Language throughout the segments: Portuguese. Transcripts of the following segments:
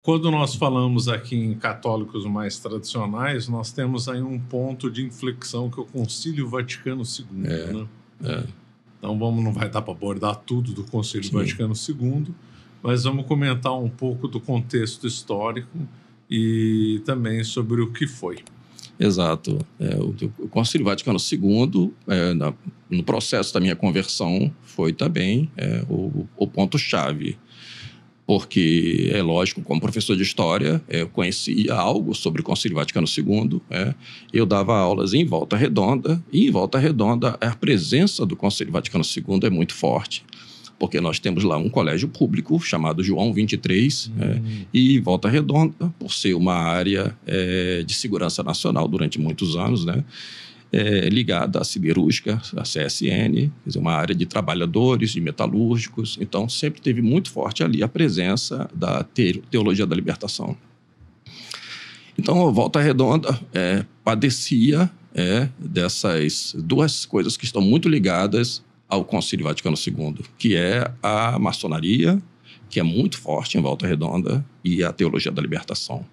quando nós falamos aqui em católicos mais tradicionais, nós temos aí um ponto de inflexão que é o Concílio Vaticano II, né? Então não vai dar para abordar tudo do Concílio Vaticano II, mas vamos comentar um pouco do contexto histórico e também sobre o que foi. Exato. O Concílio Vaticano II, no processo da minha conversão, foi também o ponto-chave. Porque, é lógico, como professor de História, eu conhecia algo sobre o Concílio Vaticano II. Eu dava aulas em Volta Redonda, e em Volta Redonda a presença do Concílio Vaticano II é muito forte, porque nós temos lá um colégio público chamado João 23, e Volta Redonda, por ser uma área de segurança nacional durante muitos anos, né, ligada à siderúrgica, à CSN, quer dizer, uma área de trabalhadores, de metalúrgicos. Então, sempre teve muito forte ali a presença da teologia da libertação. Então, a Volta Redonda padecia dessas duas coisas que estão muito ligadas ao Concílio Vaticano II, que é a maçonaria, que é muito forte em Volta Redonda, e a teologia da libertação.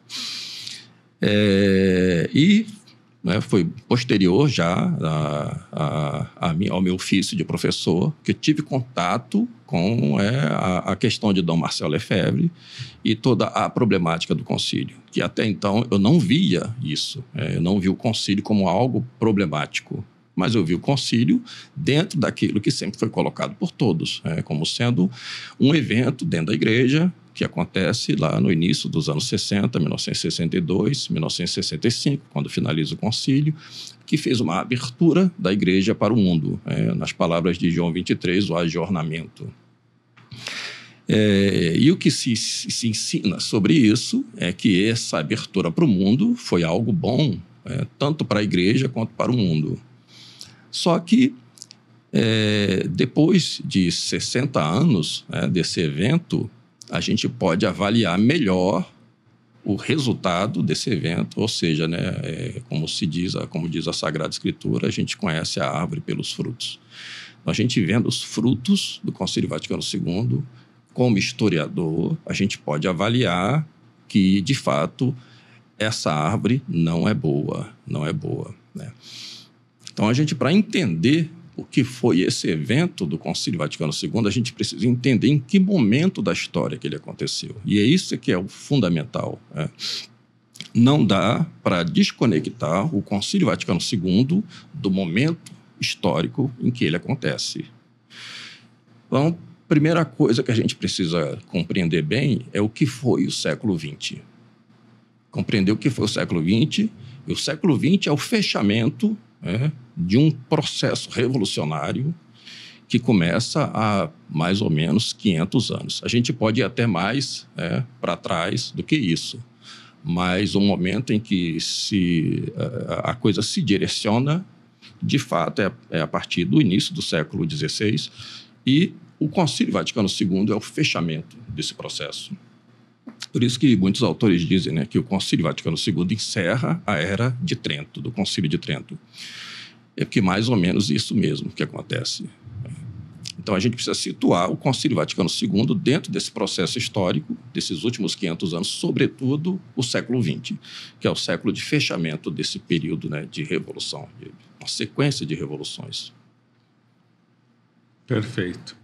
Foi posterior já ao meu ofício de professor que eu tive contato com a questão de Dom Marcel Lefebvre e toda a problemática do concílio, que até então eu não via isso, eu não vi o concílio como algo problemático, mas eu vi o concílio dentro daquilo que sempre foi colocado por todos, como sendo um evento dentro da igreja, que acontece lá no início dos anos 60, 1962, 1965, quando finaliza o concílio, que fez uma abertura da igreja para o mundo, nas palavras de João 23, o ajornamento. E o que se ensina sobre isso é que essa abertura para o mundo foi algo bom, tanto para a igreja quanto para o mundo. Só que, depois de 60 anos desse evento, a gente pode avaliar melhor o resultado desse evento, ou seja, como diz a Sagrada Escritura, a gente conhece a árvore pelos frutos. Então, a gente vendo os frutos do Concílio Vaticano II, como historiador, a gente pode avaliar que, de fato, essa árvore não é boa, né? Então, a gente, para entender o que foi esse evento do Concílio Vaticano II, a gente precisa entender em que momento da história que ele aconteceu. E é isso que é o fundamental. Não dá para desconectar o Concílio Vaticano II do momento histórico em que ele acontece. Então, a primeira coisa que a gente precisa compreender bem é o que foi o século XX. Compreender o que foi o século XX, e o século XX é o fechamento de um processo revolucionário que começa há mais ou menos 500 anos. A gente pode ir até mais para trás do que isso, mas o momento em que a coisa se direciona, de fato, é a partir do início do século XVI, e o Concílio Vaticano II é o fechamento desse processo. Por isso que muitos autores dizem que o Concílio Vaticano II encerra a Era de Trento, do Concílio de Trento. É que mais ou menos isso mesmo que acontece. Então, a gente precisa situar o Concílio Vaticano II dentro desse processo histórico, desses últimos 500 anos, sobretudo o século XX, que é o século de fechamento desse período de revolução, uma sequência de revoluções. Perfeito.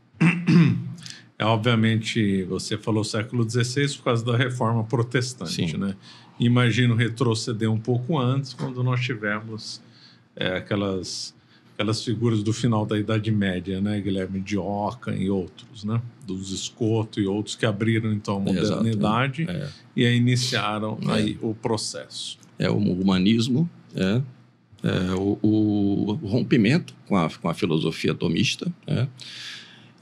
Obviamente, você falou século XVI por causa da Reforma Protestante, né? Imagino retroceder um pouco antes, quando nós tivemos aquelas figuras do final da Idade Média, né? Guilherme de Ockham e outros, né? Dos Escoto e outros que abriram, então, a modernidade e aí iniciaram aí o processo. O humanismo, o rompimento com a filosofia tomista,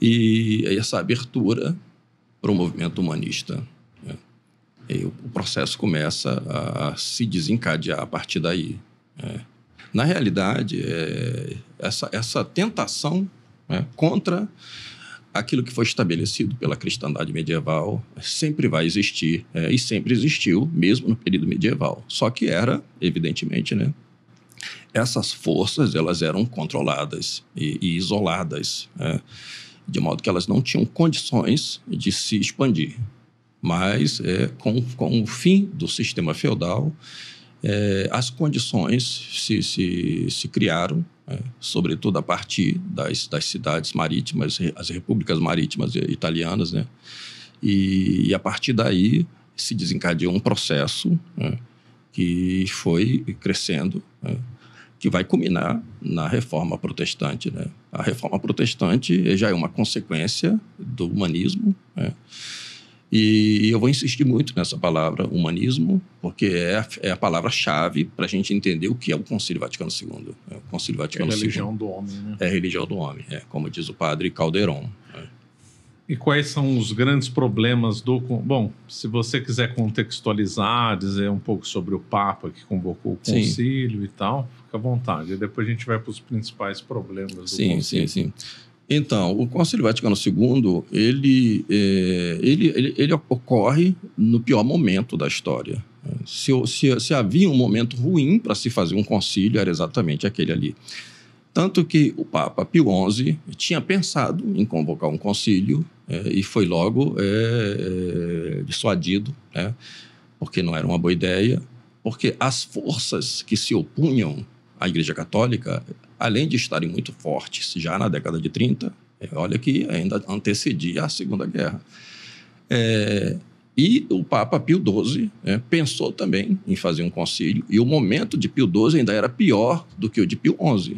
e essa abertura para o movimento humanista. E o processo começa a se desencadear a partir daí. Na realidade, essa tentação contra aquilo que foi estabelecido pela cristandade medieval sempre vai existir, e sempre existiu, mesmo no período medieval. Só que era, evidentemente, essas forças elas eram controladas e isoladas, de modo que elas não tinham condições de se expandir. mas com o fim do sistema feudal, as condições se criaram, sobretudo a partir das cidades marítimas, as repúblicas marítimas italianas, né? E a partir daí se desencadeou um processo, né, que foi crescendo, né, que vai culminar na Reforma Protestante, né? A Reforma Protestante já é uma consequência do humanismo, né? E eu vou insistir muito nessa palavra humanismo, porque é a palavra-chave para a gente entender o que é o Concílio Vaticano II. O Concílio Vaticano II. É a religião do homem, né? É a religião do homem, como diz o padre Calderon. E quais são os grandes problemas do... Bom, se você quiser contextualizar, dizer um pouco sobre o Papa que convocou o concílio e tal, fica à vontade. E depois a gente vai para os principais problemas do concílio. Sim. Então, o Concílio Vaticano II, ele ocorre no pior momento da história. Se havia um momento ruim para se fazer um concílio, era exatamente aquele ali. Tanto que o Papa Pio XI tinha pensado em convocar um concílio e foi logo dissuadido, né, porque não era uma boa ideia, porque as forças que se opunham à Igreja Católica, além de estarem muito fortes já na década de 30, olha que ainda antecedia a Segunda Guerra. E o Papa Pio XII pensou também em fazer um concílio, e o momento de Pio XII ainda era pior do que o de Pio XI.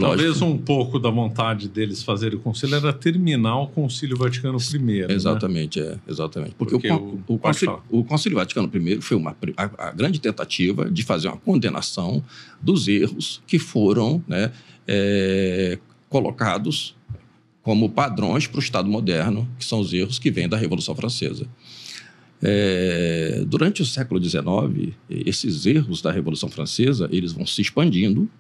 Talvez um pouco da vontade deles fazerem o concílio era terminar o Concílio Vaticano I. Exatamente, né? Exatamente. Porque o Concílio Vaticano I foi a grande tentativa de fazer uma condenação dos erros que foram, né, colocados como padrões para o Estado moderno, que são os erros que vêm da Revolução Francesa. Durante o século XIX, esses erros da Revolução Francesa eles vão se expandindo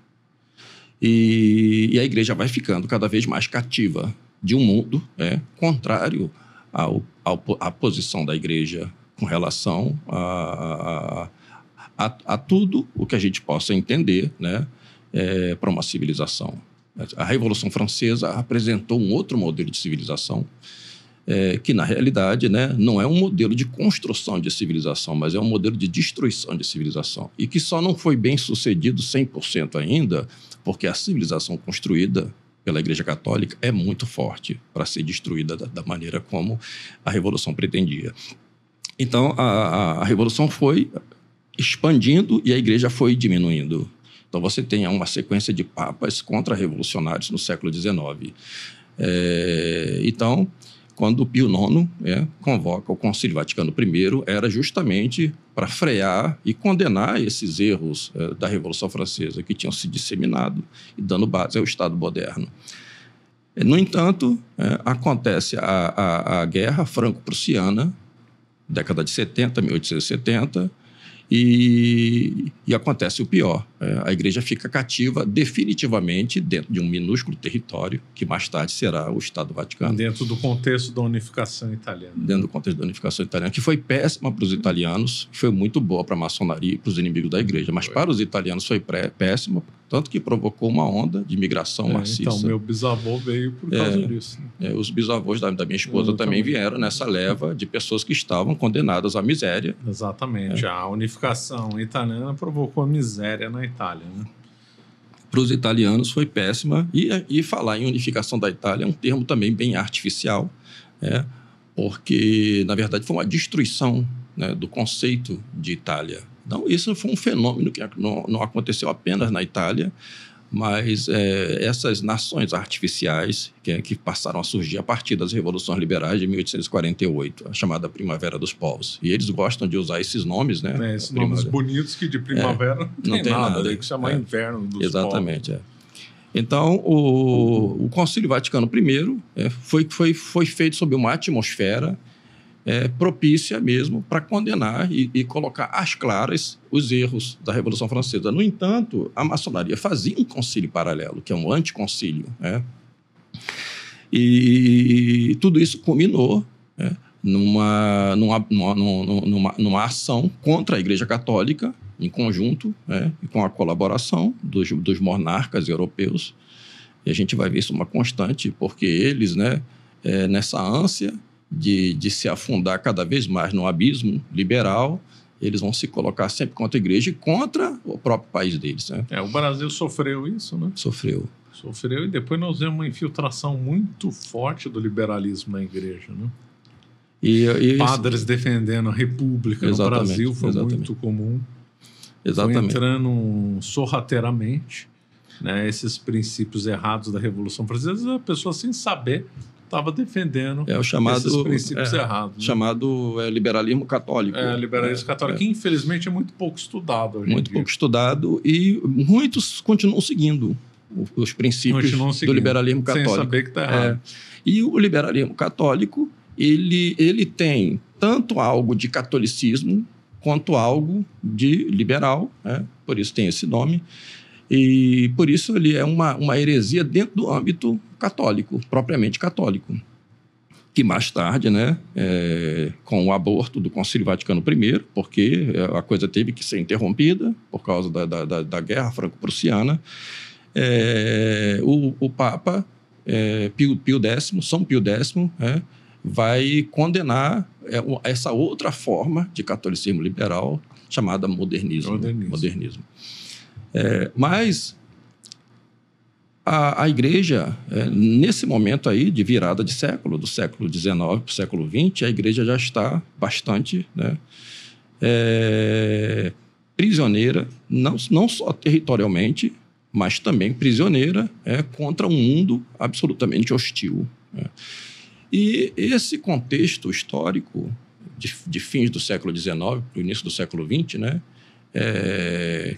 e a Igreja vai ficando cada vez mais cativa de um mundo contrário à posição da Igreja com relação a tudo o que a gente possa entender, né, para uma civilização. A Revolução Francesa apresentou um outro modelo de civilização que, na realidade, né, não é um modelo de construção de civilização, mas é um modelo de destruição de civilização. E que só não foi bem sucedido 100% ainda, porque a civilização construída pela Igreja Católica é muito forte para ser destruída da maneira como a Revolução pretendia. Então, a Revolução foi expandindo e a Igreja foi diminuindo. Então, você tem uma sequência de papas contra-revolucionários no século XIX. Então, quando Pio IX convoca o Concílio Vaticano I, era justamente para frear e condenar esses erros da Revolução Francesa que tinham se disseminado e dando base ao Estado moderno. No entanto, acontece a Guerra Franco-Prussiana, década de 70, 1870, e acontece o pior. A Igreja fica cativa definitivamente dentro de um minúsculo território que mais tarde será o Estado Vaticano. Dentro do contexto da unificação italiana. Dentro do contexto da unificação italiana, que foi péssima para os italianos, foi muito boa para a maçonaria e para os inimigos da Igreja, mas para os italianos foi péssima, tanto que provocou uma onda de migração maciça. Então, meu bisavô veio por causa disso. Os bisavôs da minha esposa também vieram nessa leva de pessoas que estavam condenadas à miséria. Exatamente. A unificação italiana provocou a miséria na Itália, né? Para os italianos foi péssima, e falar em unificação da Itália é um termo também bem artificial, porque, na verdade, foi uma destruição, né, do conceito de Itália. Então, isso foi um fenômeno que não aconteceu apenas na Itália, mas essas nações artificiais que passaram a surgir a partir das revoluções liberais de 1848, a chamada Primavera dos Povos. E eles gostam de usar esses nomes, né? Esses nomes bonitos que de primavera não tem nada. Tem que chamar inverno dos exatamente, povos. Então, o Concílio Vaticano I foi feito sob uma atmosfera propícia mesmo para condenar e colocar às claras os erros da Revolução Francesa. No entanto, a maçonaria fazia um concílio paralelo, que é um anticoncílio, e tudo isso culminou numa numa ação contra a Igreja Católica, em conjunto, e com a colaboração dos monarcas europeus. E a gente vai ver isso uma constante, porque eles, nessa ânsia de se afundar cada vez mais no abismo liberal, eles vão se colocar sempre contra a igreja e contra o próprio país deles. Né? O Brasil sofreu isso, né? Sofreu, e depois nós vemos uma infiltração muito forte do liberalismo na igreja, né? E padres defendendo a república no Brasil foi muito comum. Foi entrando sorrateiramente, né, esses princípios errados da Revolução Francesa, a pessoa sem saber estava defendendo esses princípios errados. Né? Chamado liberalismo católico. Liberalismo católico, que infelizmente é muito pouco estudado hoje em dia. Muito pouco estudado, e muitos continuam seguindo os princípios do liberalismo católico. Sem saber que está errado. E o liberalismo católico, ele tem tanto algo de catolicismo quanto algo de liberal, né? Por isso tem esse nome, e por isso ele é uma heresia dentro do âmbito católico, propriamente católico, que mais tarde, né, com o aborto do Concílio Vaticano I, porque a coisa teve que ser interrompida por causa da Guerra Franco-Prussiana, o Papa São Pio X, vai condenar essa outra forma de catolicismo liberal chamada modernismo. Mas a igreja, nesse momento aí de virada de século, do século XIX para o século XX, a igreja já está bastante, né, prisioneira, não só territorialmente, mas também prisioneira contra um mundo absolutamente hostil. Né? E esse contexto histórico de fins do século XIX para o início do século XX, né,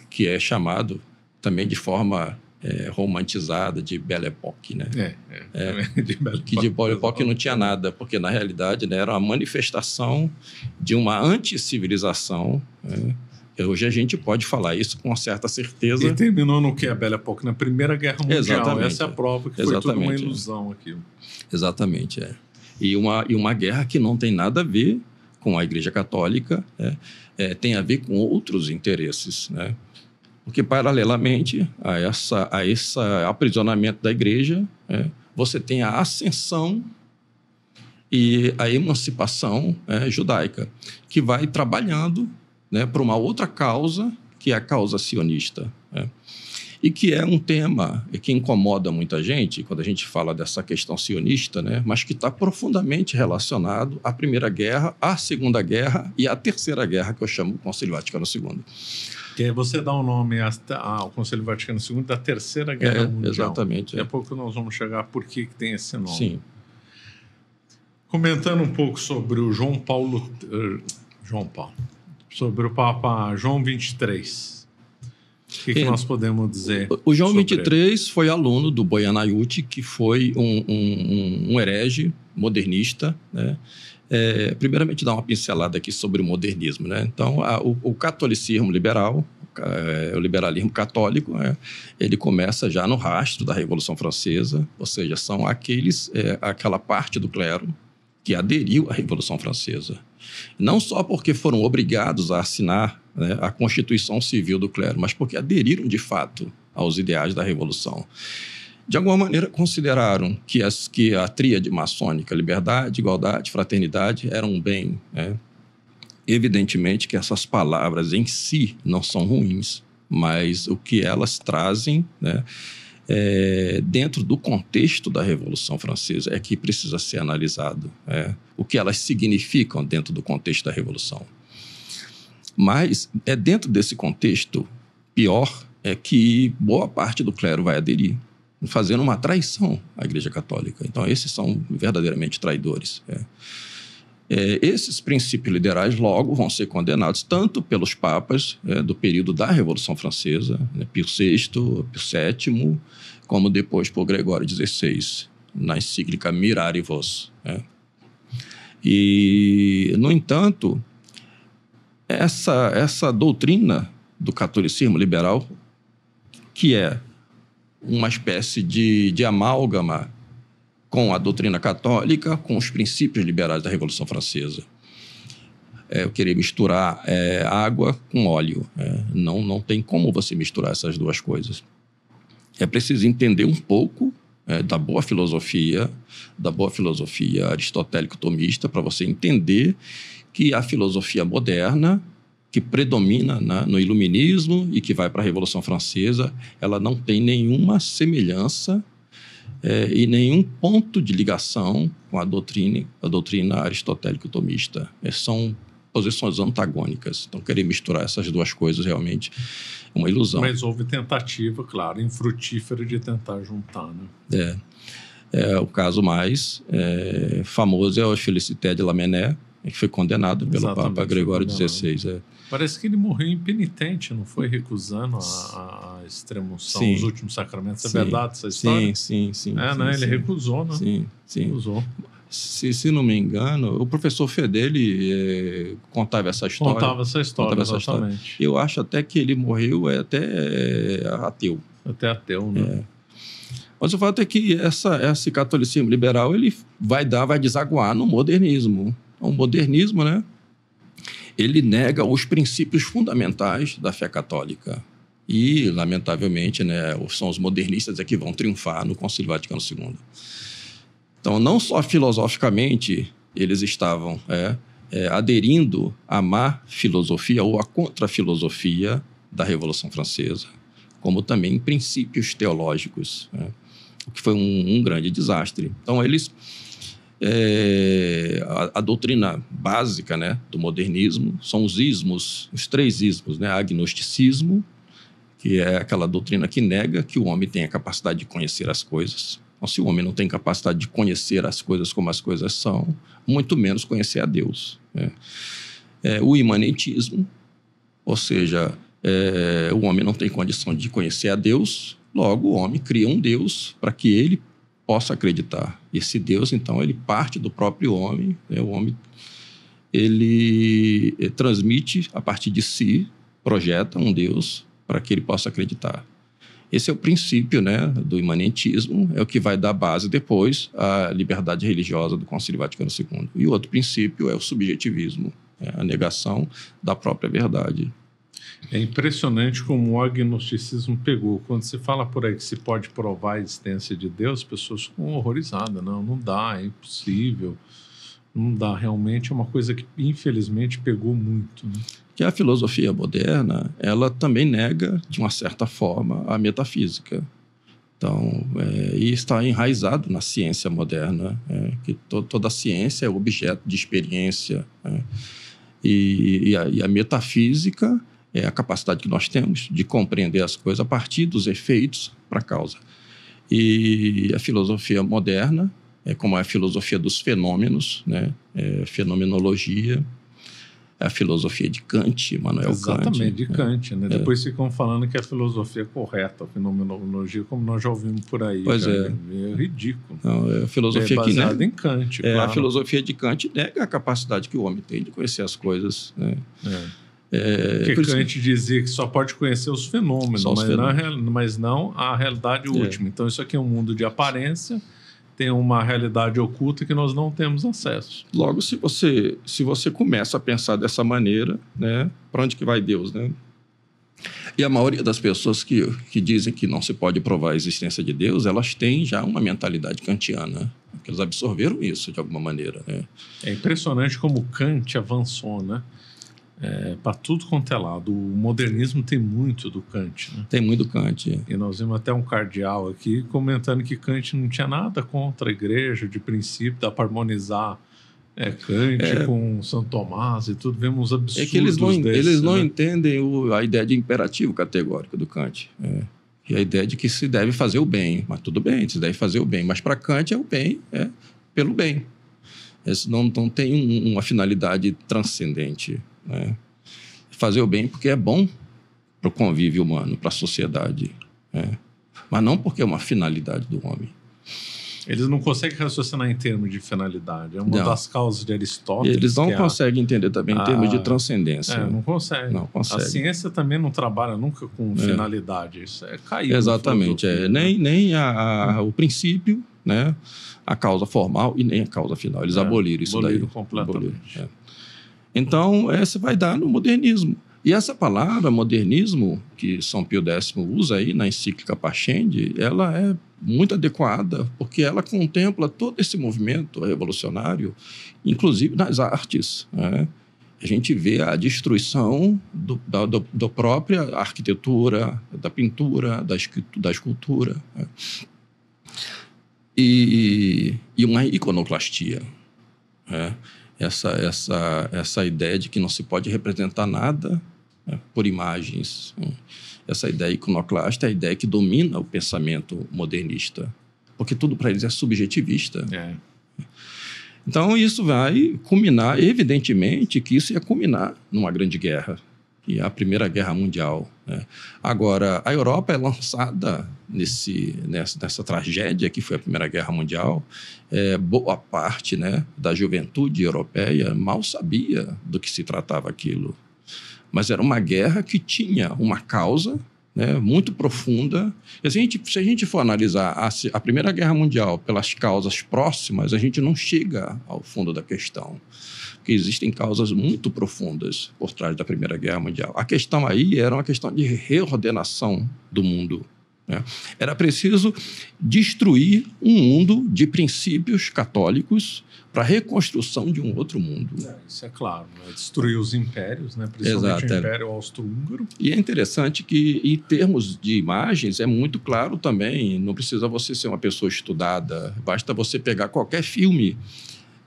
que é chamado também de forma romantizada de Belle Époque, né? Que de Belle Époque não tinha nada, porque na realidade, né, era uma manifestação de uma anticivilização. Hoje a gente pode falar isso com uma certa certeza. E terminou no que é a Belle Époque? Na Primeira Guerra Mundial. Exatamente. Essa é a prova que foi tudo uma ilusão aquilo. Exatamente, E uma guerra que não tem nada a ver com a Igreja Católica, tem a ver com outros interesses, né? Porque, paralelamente a esse aprisionamento da Igreja, você tem a ascensão e a emancipação judaica, que vai trabalhando, né, para uma outra causa, que é a causa sionista, e que é um tema que incomoda muita gente quando a gente fala dessa questão sionista, né? Mas que está profundamente relacionado à Primeira Guerra, à Segunda Guerra e à Terceira Guerra, que eu chamo de Concílio Vaticano II. Que você dá o nome ao Concílio Vaticano II da Terceira Guerra Mundial. Exatamente. Daqui a pouco nós vamos chegar a por que tem esse nome. Sim. Comentando um pouco sobre o sobre o Papa João XXIII. O que nós podemos dizer? O João XXIII foi aluno do Boianaiuti, que foi um herege modernista, né? Primeiramente, dar uma pincelada aqui sobre o modernismo, né? Então, o catolicismo liberal, o liberalismo católico, ele começa já no rastro da Revolução Francesa, ou seja, são aquela parte do clero que aderiu à Revolução Francesa. Não só porque foram obrigados a assinar, né, a Constituição Civil do clero, mas porque aderiram, de fato, aos ideais da Revolução. De alguma maneira, consideraram que a tríade maçônica, liberdade, igualdade, fraternidade, eram um bem. Né? Evidentemente que essas palavras em si não são ruins, mas o que elas trazem, né, dentro do contexto da Revolução Francesa é que precisa ser analisado, o que elas significam dentro do contexto da Revolução. Mas é dentro desse contexto pior que boa parte do clero vai aderir, fazendo uma traição à Igreja Católica. Então, esses são verdadeiramente traidores. Esses princípios liberais logo vão ser condenados tanto pelos papas do período da Revolução Francesa, né, Pio VI, Pio VII, como depois por Gregório XVI, na encíclica Mirari Vos. E, no entanto, essa doutrina do catolicismo liberal, que é uma espécie de amálgama com a doutrina católica, com os princípios liberais da Revolução Francesa. Eu queria misturar água com óleo. Não tem como você misturar essas duas coisas. É preciso entender um pouco da boa filosofia aristotélico-tomista, para você entender que a filosofia moderna, que predomina no iluminismo e que vai para a Revolução Francesa, ela não tem nenhuma semelhança e nenhum ponto de ligação com a doutrina aristotélico-tomista. São posições antagônicas. Então, querer misturar essas duas coisas realmente é uma ilusão. Mas houve tentativa, claro, infrutífera de tentar juntar, né? O caso mais famoso é o Félicité de Lamennais, que foi condenado pelo Papa Gregório XVI. Parece que ele morreu impenitente, não foi, recusando a extremunção, os últimos sacramentos. É verdade essa história? Sim. Ele recusou, né? Sim. Recusou. Se não me engano, o professor Fedeli contava essa história. Exatamente. Eu acho até que ele morreu ateu. Até ateu, né? Mas o fato é que esse catolicismo liberal ele vai desaguar no modernismo. O modernismo, né? Ele nega os princípios fundamentais da fé católica. E, lamentavelmente, né, são os modernistas que vão triunfar no Concílio Vaticano II. Então, não só filosoficamente eles estavam aderindo à má filosofia ou à contra-filosofia da Revolução Francesa, como também princípios teológicos, o que foi um grande desastre. Então, eles... a doutrina básica, né, do modernismo são os 3 ismos, né? Agnosticismo, que é aquela doutrina que nega que o homem tem a capacidade de conhecer as coisas. Então, se o homem não tem capacidade de conhecer as coisas como as coisas são, muito menos conhecer a Deus, né? O imanentismo, ou seja, o homem não tem condição de conhecer a Deus, logo o homem cria um Deus para que ele possa acreditar. Esse Deus, então, ele parte do próprio homem, né? O homem, ele transmite a partir de si, projeta um Deus para que ele possa acreditar. Esse é o princípio, né, do imanentismo, é o que vai dar base depois à liberdade religiosa do Concílio Vaticano II. E o outro princípio é o subjetivismo, a negação da própria verdade. É impressionante como o agnosticismo pegou. Quando se fala por aí que se pode provar a existência de Deus, as pessoas ficam horrorizadas. Não dá, é impossível. Não dá, realmente é uma coisa que infelizmente pegou muito, né? Que a filosofia moderna, ela também nega, de uma certa forma, a metafísica. Então, e está enraizado na ciência moderna, que toda a ciência é objeto de experiência. E a metafísica é a capacidade que nós temos de compreender as coisas a partir dos efeitos para a causa. E a filosofia moderna como a filosofia dos fenômenos, né? Fenomenologia, a filosofia de Kant, Immanuel Kant. Exatamente, de Kant, né? Depois ficam falando que a filosofia é correta, a fenomenologia, como nós já ouvimos por aí. Pois é ridículo. Não, a filosofia baseada em Kant, claro. A filosofia de Kant nega a capacidade que o homem tem de conhecer as coisas, né? Porque Kant dizia que só pode conhecer os fenômenos, mas não a realidade última. Então, isso aqui é um mundo de aparência, tem uma realidade oculta que nós não temos acesso. Logo, se você começa a pensar dessa maneira, né, para onde que vai Deus, né? E a maioria das pessoas que dizem que não se pode provar a existência de Deus, elas têm já uma mentalidade kantiana, porque eles absorveram isso de alguma maneira, né? É impressionante como Kant avançou, né? Para tudo quanto é lado. O modernismo tem muito do Kant, né? Tem muito Kant. E nós vimos até um cardeal aqui comentando que Kant não tinha nada contra a igreja, de princípio, dá para harmonizar Kant com São Tomás e tudo. Vemos absurdos que eles não entendem a ideia de imperativo categórico do Kant. E a ideia de que se deve fazer o bem. Mas tudo bem, se deve fazer o bem. Mas para Kant o bem pelo bem. Isso não tem uma finalidade transcendente, né? Fazer o bem porque é bom para o convívio humano, para a sociedade, né? Mas não porque é uma finalidade do homem. Eles não conseguem raciocinar em termos de finalidade. É uma das causas de Aristóteles. Eles não conseguem entender também em termos de transcendência. Não conseguem. A ciência também não trabalha nunca com finalidade. Isso é caído. Exatamente. Nem o princípio, né? A causa formal e nem a causa final. Eles aboliram isso daí. Completamente. Então, você vai dar no modernismo. E essa palavra, modernismo, que São Pio X usa aí na encíclica Pascendi, ela é muito adequada, porque ela contempla todo esse movimento revolucionário, inclusive nas artes, né? A gente vê a destruição da própria arquitetura, da pintura, da escultura, né? E uma iconoclastia, né? Essa ideia de que não se pode representar nada, né, por imagens, né? Essa ideia iconoclasta é a ideia que domina o pensamento modernista, porque tudo para eles é subjetivista. É. Então, isso vai culminar, evidentemente, que isso ia culminar numa grande guerra, que é a Primeira Guerra Mundial, né? Agora, a Europa é lançada nessa tragédia que foi a Primeira Guerra Mundial. Boa parte, né, da juventude europeia mal sabia do que se tratava aquilo. Mas era uma guerra que tinha uma causa, né, muito profunda. E se a gente for analisar a Primeira Guerra Mundial pelas causas próximas, a gente não chega ao fundo da questão, porque existem causas muito profundas por trás da Primeira Guerra Mundial. A questão aí era uma questão de reordenação do mundo, né? Era preciso destruir um mundo de princípios católicos para a reconstrução de um outro mundo. Isso é claro, né? Destruir os impérios, né? Principalmente o Império Austro-Húngaro. E é interessante que, em termos de imagens, é muito claro também, não precisa você ser uma pessoa estudada, basta você pegar qualquer filme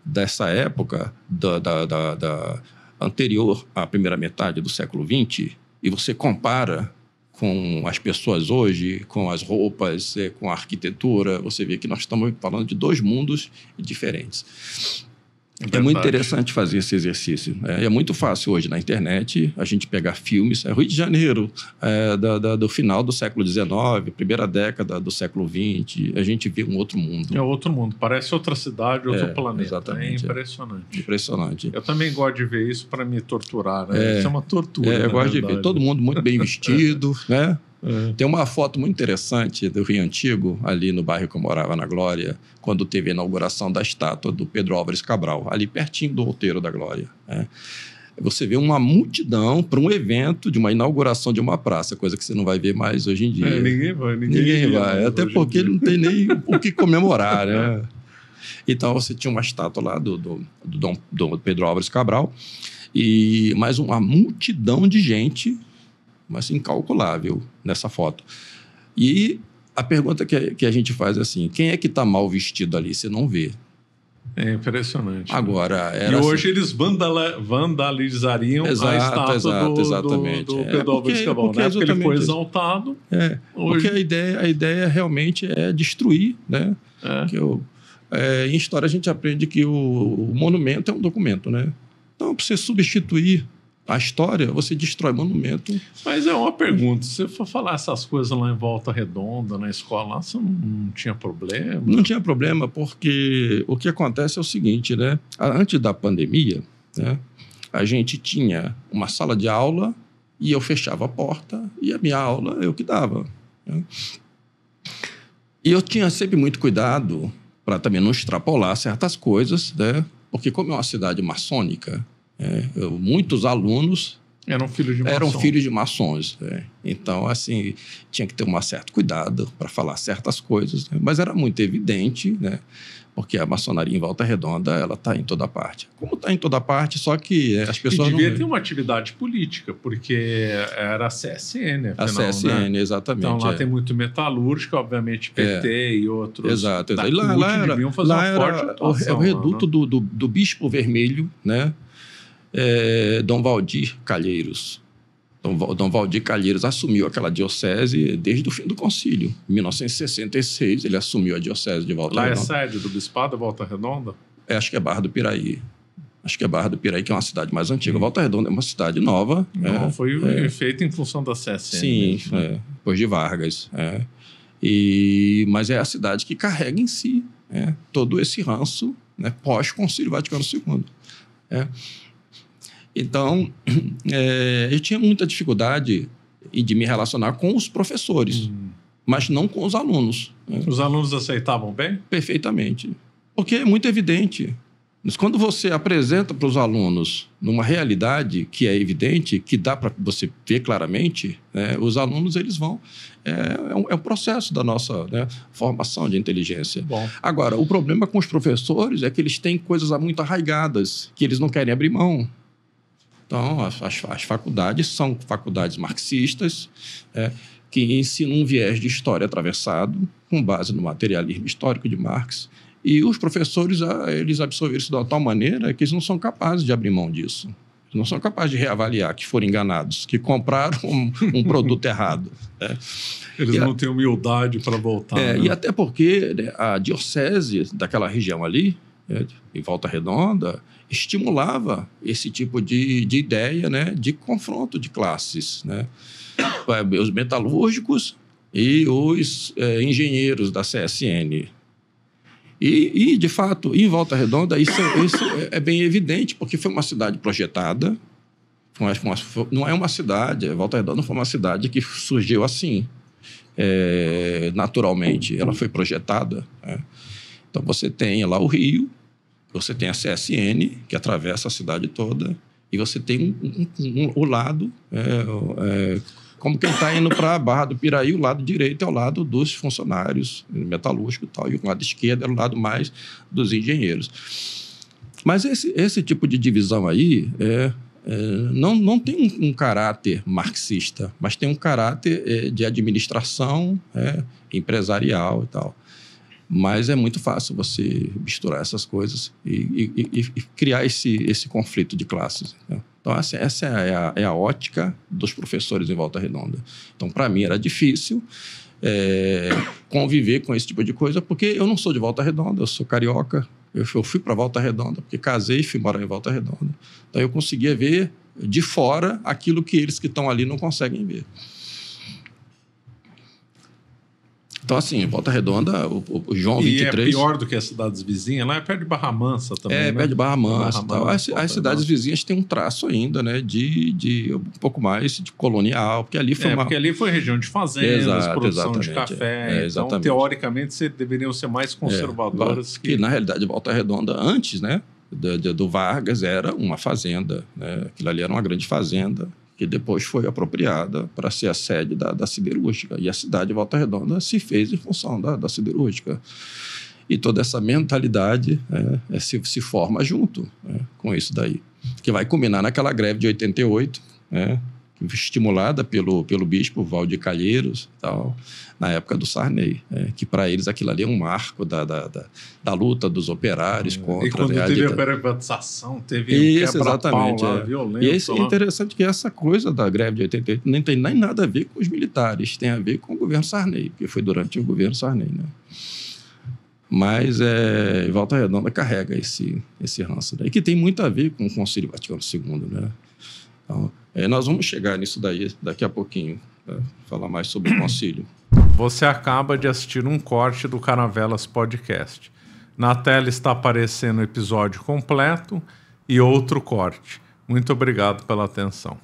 dessa época, da anterior à primeira metade do século XX, e você compara com as pessoas hoje, com as roupas, com a arquitetura, você vê que nós estamos falando de dois mundos diferentes. É muito interessante fazer esse exercício, né? É muito fácil hoje na internet a gente pegar filmes. Rio de Janeiro, do final do século XIX, primeira década do século XX, a gente vê um outro mundo. É outro mundo, parece outra cidade, outro planeta. Exatamente, impressionante. Impressionante. Eu também gosto de ver isso para me torturar, né? Isso é uma tortura. Eu gosto de ver todo mundo muito bem vestido, né? Tem uma foto muito interessante do Rio Antigo, ali no bairro que eu morava, na Glória, quando teve a inauguração da estátua do Pedro Álvares Cabral, ali pertinho do Outeiro da Glória, né? Você vê uma multidão para um evento de uma inauguração de uma praça, coisa que você não vai ver mais hoje em dia. Ninguém vai. Até porque não tem nem o que comemorar, né? Então, você tinha uma estátua lá do Pedro Álvares Cabral, e mais uma multidão de gente, mas incalculável nessa foto. E a pergunta que a gente faz é assim, quem é que está mal vestido ali? Você não vê. É impressionante. Agora, e hoje eles vandalizariam a estátua do Pedro Álvares Cabral, né? Porque ele foi exaltado. Porque a ideia realmente é destruir, né? Em história a gente aprende que o monumento é um documento, né? Então, para você substituir a história, você destrói monumento. Mas é uma pergunta, se você for falar essas coisas lá em Volta Redonda, na escola, lá, você não tinha problema? Não tinha problema, porque o que acontece é o seguinte, né? Antes da pandemia, né, a gente tinha uma sala de aula e eu fechava a porta e a minha aula eu que dava, né? E eu tinha sempre muito cuidado para também não extrapolar certas coisas, né? Porque como é uma cidade maçônica, muitos alunos eram filhos de maçons. Então, assim, tinha que ter um certo cuidado para falar certas coisas, né? Mas era muito evidente, né? Porque a maçonaria em Volta Redonda, ela está em toda parte. Como está em toda parte, só que as pessoas devia ter uma atividade política, porque era a CSN, afinal, a CSN, né? Exatamente. Então, lá tem muito metalúrgico, obviamente, PT e outros. Exato. E lá deviam fazer uma forte atuação. É o reduto do Bispo Vermelho, né? Dom Valdir Calheiros. Dom Valdir Calheiros assumiu aquela diocese desde o fim do concílio. Em 1966, ele assumiu a diocese de Volta Redonda. Lá é sede do Bispado, Volta Redonda? Acho que é Barra do Piraí. Que é uma cidade mais antiga. Volta Redonda é uma cidade nova. Não, foi feita em função da CSN. Sim, mesmo, né? Depois de Vargas. Mas é a cidade que carrega em si todo esse ranço, né, pós-concílio Vaticano II. Então, eu tinha muita dificuldade de me relacionar com os professores, mas não com os alunos. Os alunos aceitavam bem? Perfeitamente. Porque é muito evidente. Mas quando você apresenta para os alunos numa realidade que é evidente, que dá para você ver claramente, né, os alunos eles vão... É um processo da nossa, né, formação de inteligência. Bom. Agora, o problema com os professores é que eles têm coisas muito arraigadas, que eles não querem abrir mão. Então, as faculdades são faculdades marxistas, que ensinam um viés de história atravessado, com base no materialismo histórico de Marx. E os professores, eles absorveram isso de uma tal maneira que eles não são capazes de abrir mão disso. Eles não são capazes de reavaliar que foram enganados, que compraram um produto errado. Né? Eles não têm humildade para voltar. Né? E até porque, né, a diocese daquela região ali, em Volta Redonda, estimulava esse tipo de ideia, né, de confronto de classes. Né? Os metalúrgicos e os engenheiros da CSN. E, de fato, em Volta Redonda, isso é bem evidente, porque foi uma cidade projetada, não é uma cidade, Volta Redonda não foi uma cidade que surgiu assim, naturalmente, ela foi projetada. Né? Então, você tem lá o rio, você tem a CSN, que atravessa a cidade toda, e você tem o lado... como quem está indo para a Barra do Piraí, o lado direito é o lado dos funcionários metalúrgicos e tal, e o lado esquerdo é o lado mais dos engenheiros. Mas esse tipo de divisão aí não tem um caráter marxista, mas tem um caráter de administração empresarial e tal. Mas é muito fácil você misturar essas coisas e criar esse conflito de classes. Né? Então, essa é a ótica dos professores em Volta Redonda. Então, para mim, era difícil conviver com esse tipo de coisa, porque eu não sou de Volta Redonda, eu sou carioca. Eu fui para Volta Redonda, porque casei e fui morar em Volta Redonda. Então, eu conseguia ver de fora aquilo que eles que estão ali não conseguem ver. Então, assim, Volta Redonda, o João 23... E é pior do que as cidades vizinhas? Lá é perto de Barra Mansa também, né? Perto de Barra Mansa e tal. As cidades vizinhas têm um traço ainda, né? De um pouco mais de colonial, porque ali foi porque ali foi região de fazendas, produção de café. Então, exatamente. Teoricamente, deveriam ser mais conservadoras. Que, na realidade, Volta Redonda, antes, né? Do Vargas, era uma fazenda. Né? Aquilo ali era uma grande fazenda, que depois foi apropriada para ser a sede da siderúrgica. E a cidade de Volta Redonda se fez em função da siderúrgica. E toda essa mentalidade se forma junto com isso daí. Que vai culminar naquela greve de 88, estimulada pelo bispo Valdir Calheiros, tal, na época do Sarney, que para eles aquilo ali é um marco da luta dos operários contra... E quando teve a privatização, teve um quebra-pau lá, violento. E é interessante que essa coisa da greve de 88 nem tem nem nada a ver com os militares, tem a ver com o governo Sarney, porque foi durante o governo Sarney, né? Mas Volta Redonda carrega esse ranço daí, que tem muito a ver com o Concílio Vaticano II, né? Então, nós vamos chegar nisso daí daqui a pouquinho, falar mais sobre o concílio. Você acaba de assistir um corte do Caravelas Podcast. Na tela está aparecendo o episódio completo e outro corte. Muito obrigado pela atenção.